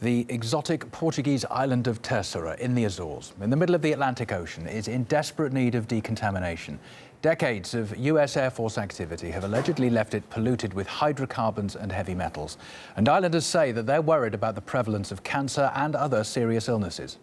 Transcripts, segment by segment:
The exotic Portuguese island of Terceira in the Azores, in the middle of the Atlantic Ocean, is in desperate need of decontamination. Decades of US Air Force activity have allegedly left it polluted with hydrocarbons and heavy metals. And islanders say that they're worried about the prevalence of cancer and other serious illnesses.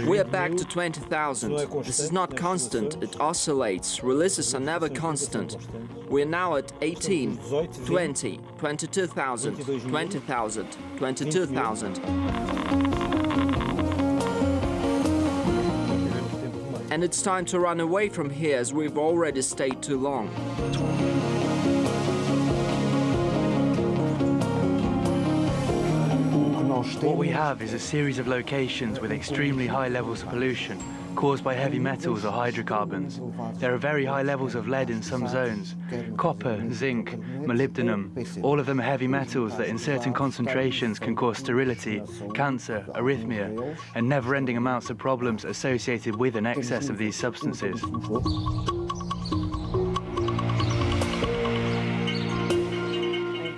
We are back to 20,000. This is not constant, it oscillates. Releases are never constant. We are now at 18, 20, 22,000, 20,000, 22,000. And it's time to run away from here as we've already stayed too long. What we have is a series of locations with extremely high levels of pollution caused by heavy metals or hydrocarbons. There are very high levels of lead in some zones, copper, zinc, molybdenum. All of them are heavy metals that in certain concentrations can cause sterility, cancer, arrhythmia, and never-ending amounts of problems associated with an excess of these substances.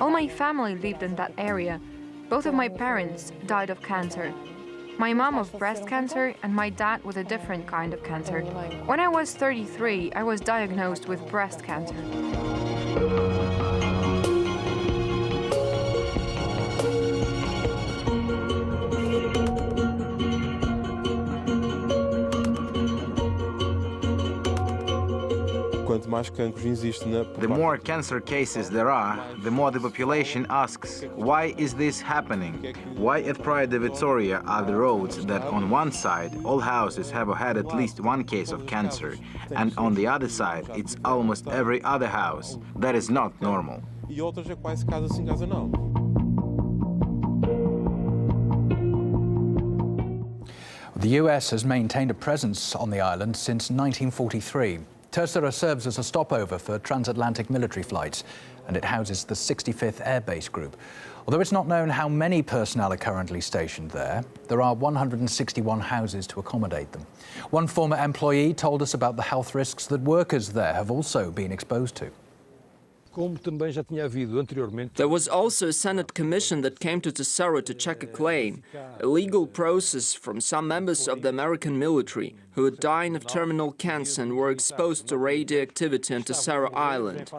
All my family lived in that area. Both of my parents died of cancer. My mom of breast cancer and my dad with a different kind of cancer. When I was 33, I was diagnosed with breast cancer. The more cancer cases there are, the more the population asks, why is this happening? Why at Praia de Vitória are the roads that on one side all houses have had at least one case of cancer, and on the other side it's almost every other house? That is not normal. The US has maintained a presence on the island since 1943. Terceira serves as a stopover for transatlantic military flights, and it houses the 65th Air Base Group. Although it's not known how many personnel are currently stationed there, there are 161 houses to accommodate them. One former employee told us about the health risks that workers there have also been exposed to. There was also a Senate commission that came to Terceira to check a claim, a legal process from some members of the American military who were dying of terminal cancer and were exposed to radioactivity on Terceira Island.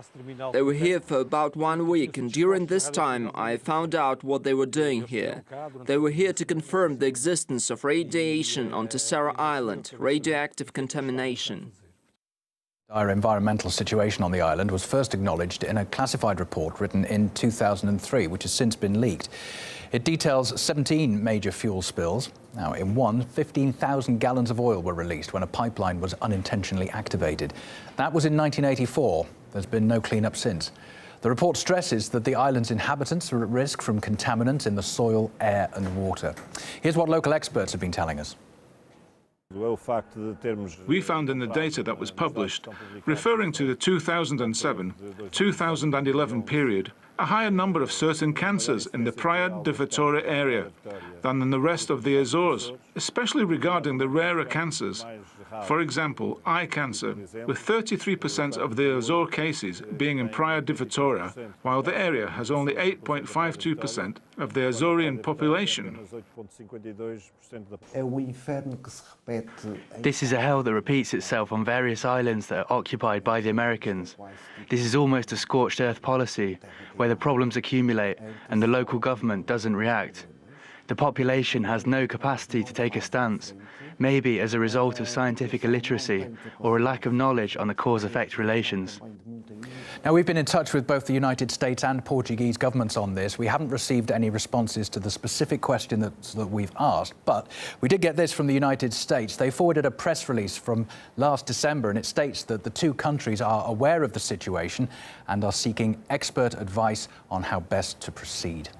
They were here for about 1 week, and during this time I found out what they were doing here. They were here to confirm the existence of radiation on Terceira Island, radioactive contamination. Our environmental situation on the island was first acknowledged in a classified report written in 2003, which has since been leaked. It details 17 major fuel spills. Now, in one, 15,000 gallons of oil were released when a pipeline was unintentionally activated. That was in 1984. There's been no cleanup since. The report stresses that the island's inhabitants are at risk from contaminants in the soil, air and water. Here's what local experts have been telling us. We found in the data that was published, referring to the 2007-2011 period, a higher number of certain cancers in the Praia de Vitória area than in the rest of the Azores, especially regarding the rarer cancers. For example, eye cancer, with 33% of the Azore cases being in Praia de Vitória, while the area has only 8.52% of the Azorean population. This is a hell that repeats itself on various islands that are occupied by the Americans. This is almost a scorched earth policy, where the problems accumulate and the local government doesn't react. The population has no capacity to take a stance, maybe as a result of scientific illiteracy or a lack of knowledge on the cause-effect relations. Now, we've been in touch with both the United States and Portuguese governments on this. We haven't received any responses to the specific question that we've asked, but we did get this from the United States. They forwarded a press release from last December, and it states that the two countries are aware of the situation and are seeking expert advice on how best to proceed.